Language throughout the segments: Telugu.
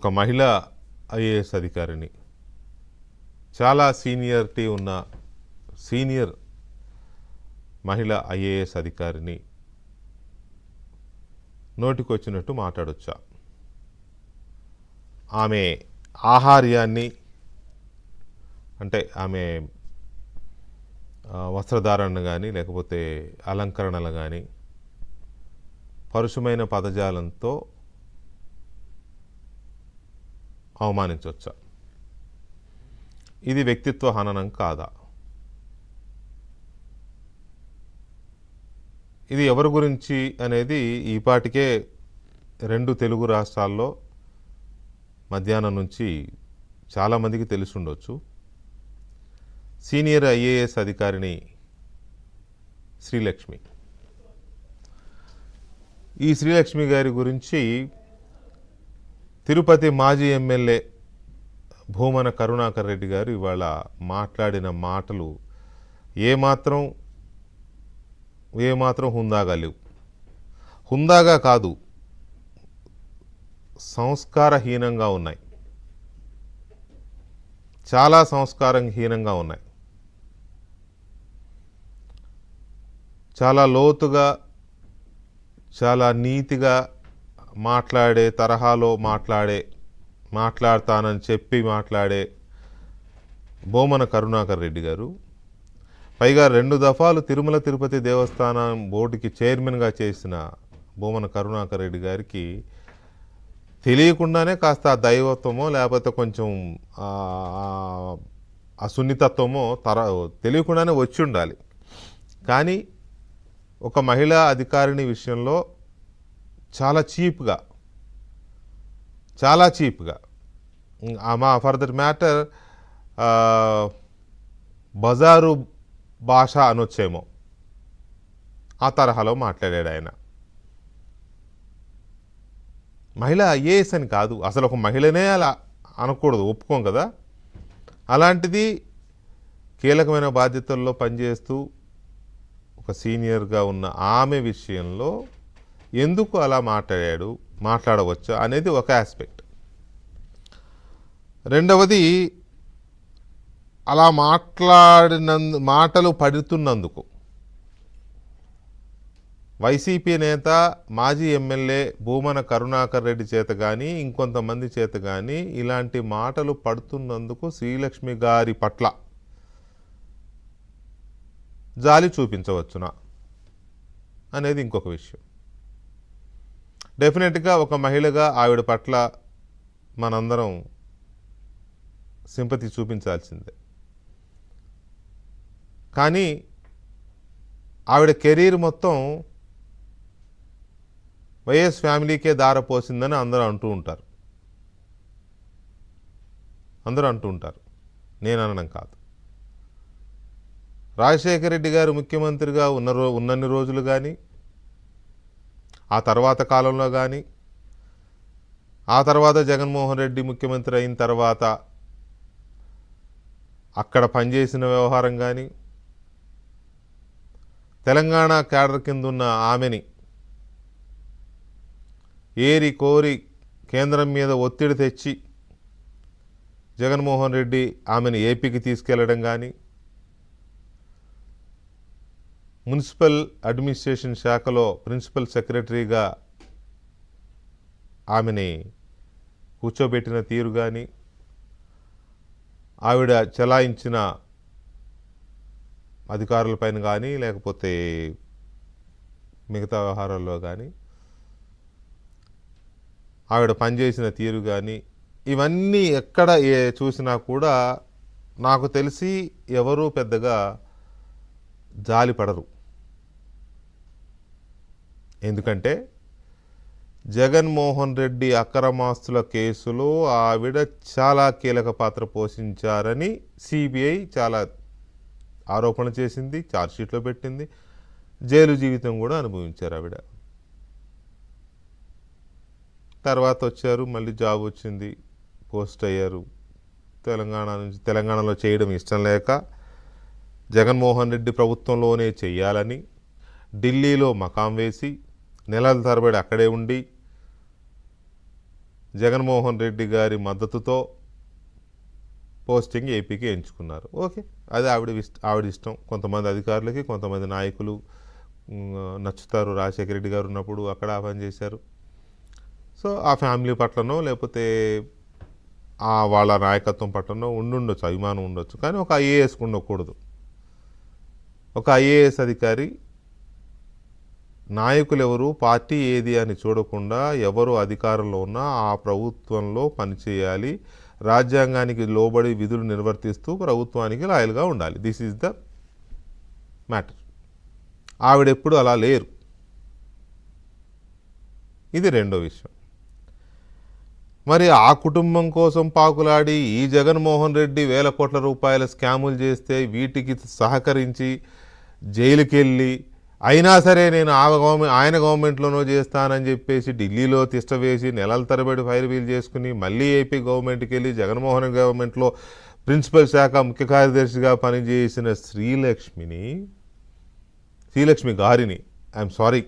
ఒక మహిళా ఐఏఎస్ అధికారిని, చాలా సీనియరిటీ ఉన్న సీనియర్ మహిళా ఐఏఎస్ అధికారిని నోటికొచ్చినట్టు మాట్లాడొచ్చా? ఆమె ఆహార్యాన్ని, అంటే ఆమె వస్త్రధారణ కానీ లేకపోతే అలంకరణలు కానీ పరుషమైన పదజాలంతో అవమానించవచ్చా? ఇది వ్యక్తిత్వ హననం కాదా? ఇది ఎవరి గురించి అనేది ఈపాటికే 2 తెలుగు రాష్ట్రాల్లో మధ్యాహ్నం నుంచి చాలామందికి తెలిసి ఉండొచ్చు. సీనియర్ ఐఏఎస్ అధికారిని శ్రీలక్ష్మి. ఈ శ్రీలక్ష్మి గారి గురించి తిరుపతి మాజీ ఎమ్మెల్యే భూమన కరుణాకర్ రెడ్డి గారు ఇవాళ మాట్లాడిన మాటలు ఏమాత్రం హుందాగా లేవు. హుందాగా కాదు, సంస్కారహీనంగా ఉన్నాయి. చాలా సంస్కారహీనంగా ఉన్నాయి. చాలా లోతుగా, చాలా నీతిగా మాట్లాడే తరహాలో మాట్లాడతానని చెప్పి మాట్లాడే భూమన కరుణాకర్ రెడ్డి గారు, పైగా 2 దఫాలు తిరుమల తిరుపతి దేవస్థానం బోర్డుకి చైర్మన్గా చేసిన భూమన కరుణాకర్ రెడ్డి గారికి తెలియకుండానే కాస్త ఆ దైవత్వమో లేకపోతే కొంచెం ఆ సున్నితత్వమో తెలియకుండానే వచ్చి ఉండాలి. కానీ ఒక మహిళా అధికారిని విషయంలో చాలా చీప్గా ఫర్ దట్ మ్యాటర్ బజారు భాష అనొచ్చేమో ఆ తరహాలో మాట్లాడాడు ఆయన. మహిళ ఐఏఎస్ అని కాదు, అసలు ఒక మహిళనే అలా అనకూడదు, ఒప్పుకోం కదా. అలాంటిది కీలకమైన బాధ్యతల్లో పనిచేస్తూ ఒక సీనియర్గా ఉన్న ఆమె విషయంలో ఎందుకు అలా మాట్లాడవచ్చా అనేది ఒక ఆస్పెక్ట్. రెండవది, అలా మాటలు పడుతున్నందుకు వైసీపీ నేత మాజీ ఎమ్మెల్యే భూమన కరుణాకర్ రెడ్డి చేత కానీ ఇంకొంతమంది చేత కానీ ఇలాంటి మాటలు పడుతున్నందుకు శ్రీలక్ష్మి గారి పట్ల జాలి చూపించవచ్చునా అనేది ఇంకొక విషయం. డెఫినెట్గా ఒక మహిళగా ఆవిడ పట్ల మనందరం సింపతి చూపించాల్సిందే. కానీ ఆవిడ కెరీర్ మొత్తం వైఎస్ ఫ్యామిలీకే దారపోసిందని అందరూ అంటూ ఉంటారు. నేను అనడం కాదు. రాజశేఖర రెడ్డి గారు ముఖ్యమంత్రిగా ఉన్నన్ని రోజులు కానీ, ఆ తర్వాత కాలంలో కానీ, ఆ తర్వాత జగన్మోహన్ రెడ్డి ముఖ్యమంత్రి అయిన తర్వాత అక్కడ పనిచేసిన వ్యవహారం కానీ, తెలంగాణ క్యాడర్ కింద ఉన్న ఆమెని ఏరి కోరి కేంద్రం మీద ఒత్తిడి తెచ్చి జగన్మోహన్ రెడ్డి ఆమెను ఏపీకి తీసుకెళ్లడం కానీ, మున్సిపల్ అడ్మినిస్ట్రేషన్ శాఖలో ప్రిన్సిపల్ సెక్రటరీగా ఆమెని కూర్చోబెట్టిన తీరు కానీ, ఆవిడ చలాయించిన అధికారులపైన కానీ లేకపోతే మిగతా వ్యవహారాల్లో కానీ ఆవిడ పనిచేసిన తీరు కానీ, ఇవన్నీ ఎక్కడ చూసినా కూడా నాకు తెలిసి ఎవరూ పెద్దగా జాలిపడరు. ఎందుకంటే జగన్మోహన్ రెడ్డి అక్రమాస్తుల కేసులో ఆవిడ చాలా కీలక పాత్ర పోషించారని సిబిఐ చాలా ఆరోపణ చేసింది, ఛార్జ్షీట్లో పెట్టింది. జైలు జీవితం కూడా అనుభవించారు ఆవిడ. తర్వాత వచ్చారు, మళ్ళీ జాబ్ వచ్చింది, పోస్ట్ అయ్యారు. తెలంగాణలో చేయడం ఇష్టం లేక జగన్మోహన్ రెడ్డి ప్రభుత్వంలోనే చెయ్యాలని ఢిల్లీలో మకాం వేసి నెలల తరబడి అక్కడే ఉండి జగన్మోహన్ రెడ్డి గారి మద్దతుతో పోస్టింగ్ ఏపీకి ఎంచుకున్నారు. ఓకే, అది ఆవిడ ఇష్టం. కొంతమంది అధికారులకి, కొంతమంది నాయకులు నచ్చుతారు. రాజశేఖర రెడ్డి గారు ఉన్నప్పుడు అక్కడ పనిచేశారు. సో ఆ ఫ్యామిలీ పట్లనో లేకపోతే వాళ్ళ నాయకత్వం పట్లనో ఉండొచ్చు, అభిమానం ఉండొచ్చు. కానీ ఒక ఐఏఎస్కి ఉండకూడదు. ఒక ఐఏఎస్ అధికారి నాయకులు ఎవరు, పార్టీ ఏది అని చూడకుండా ఎవరు అధికారంలో ఉన్నా ఆ ప్రభుత్వంలో పనిచేయాలి, రాజ్యాంగానికి లోబడి విధులు నిర్వర్తిస్తూ ప్రభుత్వానికి లాయల్గా ఉండాలి. This is the matter. ఆవిడెప్పుడు అలా లేరు. ఇది రెండో విషయం. మరి ఆ కుటుంబం కోసం పాకులాడి ఈ జగన్మోహన్ రెడ్డి వేల కోట్ల రూపాయల స్కాములు చేస్తే వీటికి సహకరించి జైలుకి వెళ్ళి అయినా సరే నేను ఆయన గవర్నమెంట్లోనో చేస్తానని చెప్పేసి ఢిల్లీలో తిష్టవేసి నెలల తరబడి ఫైర్ వీల్ చేసుకుని మళ్ళీ ఏపీ గవర్నమెంట్కి వెళ్ళి జగన్మోహన్ గవర్నమెంట్లో ప్రిన్సిపల్ శాఖ ముఖ్య కార్యదర్శిగా పనిచేసిన శ్రీలక్ష్మి గారిని ఐఎమ్ సారీ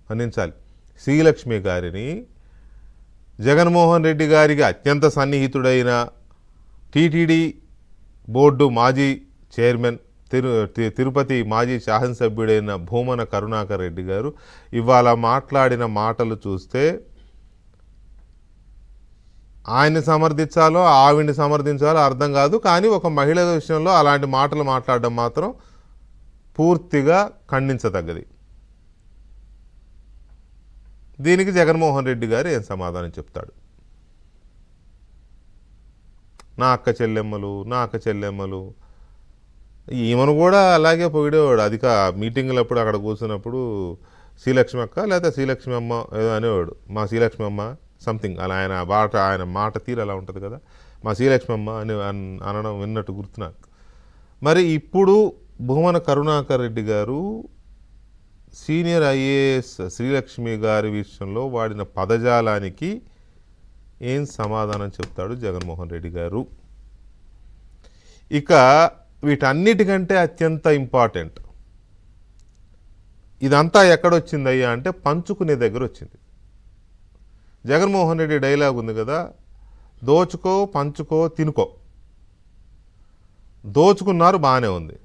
మన్నించాలి, శ్రీలక్ష్మి గారిని జగన్మోహన్ రెడ్డి గారికి అత్యంత సన్నిహితుడైన టీటీడీ బోర్డు మాజీ చైర్మన్, తిరుపతి మాజీ శాసనసభ్యుడైన భూమన కరుణాకర్ రెడ్డి గారు ఇవాళ మాట్లాడిన మాటలు చూస్తే ఆయన్ని సమర్థించాలో ఆవిడ్ని సమర్థించాలో అర్థం కాదు. కానీ ఒక మహిళ విషయంలో అలాంటి మాటలు మాట్లాడడం మాత్రం పూర్తిగా ఖండించదగ్గది. దీనికి జగన్మోహన్ రెడ్డి గారు ఏం సమాధానం చెప్తాడు? నా అక్క చెల్లెమ్మలు ఈమెను కూడా అలాగే పొగిడేవాడు. మీటింగులప్పుడు అక్కడ కూర్చున్నప్పుడు శ్రీలక్ష్మి అక్క లేదా శ్రీలక్ష్మి అమ్మ ఏదో అనేవాడు. మా శ్రీలక్ష్మి అమ్మ సంథింగ్ అలా ఆయన మాట తీరు అలా ఉంటుంది కదా, మా శ్రీలక్ష్మి అమ్మ అని అనడం విన్నట్టు గుర్తు నాకు. మరి ఇప్పుడు భూమన కరుణాకర్ రెడ్డి గారు సీనియర్ ఐఏఎస్ శ్రీలక్ష్మి గారి విషయంలో వాడిన పదజాలానికి ఏం సమాధానం చెప్తాడు జగన్మోహన్ రెడ్డి గారు? ఇక వీటన్నిటికంటే అత్యంత ఇంపార్టెంట్, ఇదంతా ఎక్కడొచ్చిందయ్యా అంటే పంచుకునే దగ్గర వచ్చింది. జగన్మోహన్ రెడ్డి డైలాగ్ ఉంది కదా, దోచుకో పంచుకో తినుకో. దోచుకున్నారు బాగానే ఉంది,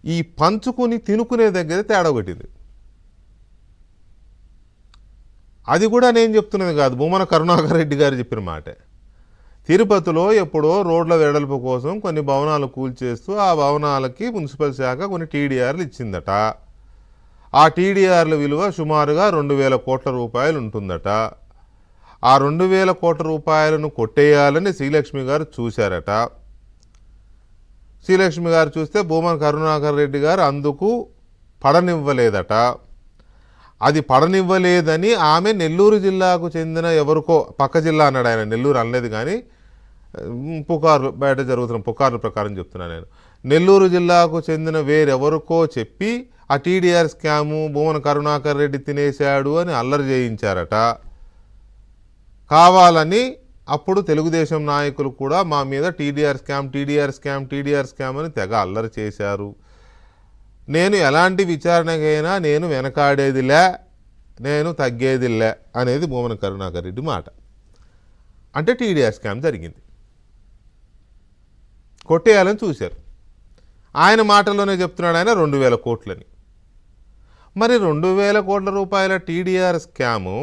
ఈ పంచుకుని తినుకునే దగ్గర తేడా కొట్టింది. అది కూడా నేను చెప్తున్నది కాదు, భూమన కరుణాకర్ రెడ్డి గారు చెప్పిన మాటే. తిరుపతిలో ఎప్పుడో రోడ్ల వెడల్పు కోసం కొన్ని భవనాలు కూల్చేస్తూ ఆ భవనాలకి మున్సిపల్ శాఖ కొన్ని టీడీఆర్లు ఇచ్చిందట. ఆ టీడీఆర్ల విలువ సుమారుగా 2,000 కోట్ల రూపాయలు ఉంటుందట. ఆ 2,000 కోట్ల రూపాయలను కొట్టేయాలని శ్రీలక్ష్మి గారు చూశారట. శ్రీలక్ష్మి గారు చూస్తే భూమన కరుణాకర్ రెడ్డి గారు అందుకు పడనివ్వలేదట. అది పడనివ్వలేదని ఆమె నెల్లూరు జిల్లాకు చెందిన ఎవరికో, పక్క జిల్లా అన్నాడు ఆయన, నెల్లూరు అనలేదు కానీ బయట జరుగుతున్న పుకార్ల ప్రకారం చెప్తున్నాను నేను. నెల్లూరు జిల్లాకు చెందిన వేరెవరికో చెప్పి ఆ టీడీఆర్ స్కాము భూమన కరుణాకర్ రెడ్డి తినేశాడు అని అల్లరి చేయించారట. కావాలని అప్పుడు తెలుగుదేశం నాయకులు కూడా మా మీద టీడీఆర్ స్కామ్ అని తెగ అల్లరి చేశారు. నేను ఎలాంటి విచారణకైనా నేను వెనకాడేదిలే, నేను తగ్గేదిలే అనేది భూమన కరుణాకర్ రెడ్డి మాట. అంటే టీడీఆర్ స్కామ్ జరిగింది, కొట్టేయాలని చూశారు. ఆయన మాటల్లోనే చెప్తున్నాడు ఆయన 2,000 కోట్లని. మరి 2,000 కోట్ల రూపాయల టీడీఆర్ స్కాము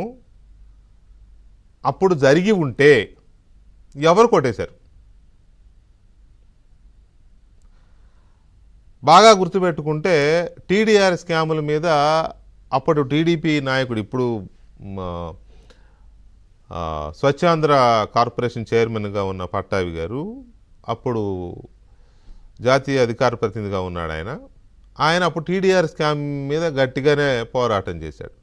అప్పుడు జరిగి ఉంటే ఎవరు కొట్టేశారు? బాగా గుర్తుపెట్టుకుంటే టీడీఆర్ స్కాముల మీద అప్పుడు టీడీపీ నాయకుడు, ఇప్పుడు స్వచ్ఛాంధ్ర కార్పొరేషన్ చైర్మన్గా ఉన్న పట్టాభి గారు, అప్పుడు జాతీయ అధికార ప్రతినిధిగా ఉన్నాడు ఆయన అప్పుడు టీడీఆర్ స్కామ్ మీద గట్టిగానే పోరాటం చేశాడు.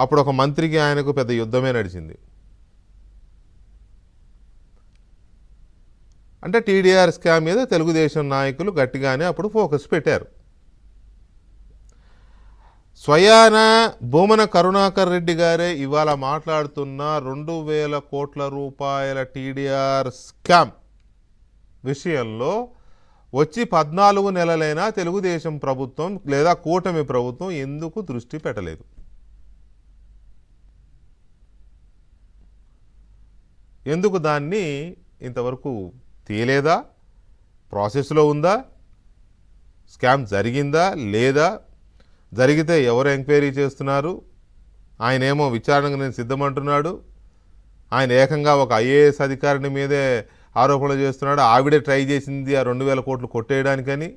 అప్పుడు ఒక మంత్రికి ఆయనకు పెద్ద యుద్ధమే నడిచింది. అంటే టీడీఆర్ స్కామ్ మీద తెలుగుదేశం నాయకులు గట్టిగానే అప్పుడు ఫోకస్ పెట్టారు. స్వయాన భూమన కరుణాకర్ రెడ్డి గారే ఇవాళ మాట్లాడుతున్న 2,000 కోట్ల రూపాయల టీడీఆర్ స్కామ్ విషయంలో వచ్చి 14 నెలలైనా తెలుగుదేశం ప్రభుత్వం లేదా కూటమి ప్రభుత్వం ఎందుకు దృష్టి పెట్టలేదు? ఎందుకు దాన్ని ఇంతవరకు తీయలేదా, ప్రాసెస్లో ఉందా, స్కామ్ జరిగిందా లేదా, జరిగితే ఎవరు ఎంక్వైరీ చేస్తున్నారు, ఆయన ఏమో విచారణకు నేను సిద్ధమంటున్నాడు, ఆయన ఏకంగా ఒక ఐఏఎస్ అధికారిని మీదే ఆరోపణలు చేస్తున్నాడు, ఆవిడే ట్రై చేసింది ఆ 2000 కోట్లు కొట్టేయడానికని,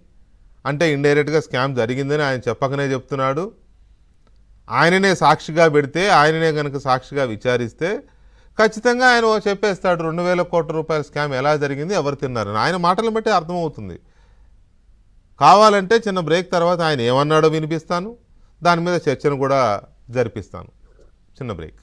అంటే ఇండైరెక్ట్గా స్కామ్ జరిగిందని ఆయన చెప్పకనే చెప్తున్నాడు. ఆయననే సాక్షిగా పెడితే, ఆయననే కనుక సాక్షిగా విచారిస్తే ఖచ్చితంగా ఆయన చెప్పేస్తాడు 2000 కోట్ల రూపాయల స్కామ్ ఎలా జరిగింది, ఎవరు తిన్నారని. ఆయన మాటలను బట్టి అర్థమవుతుంది. కావాలంటే చిన్న బ్రేక్ తర్వాత ఆయన ఏమన్నాడో వినిపిస్తాను, దాని మీద చర్చను కూడా జరిపిస్తాను. చిన్న బ్రేక్.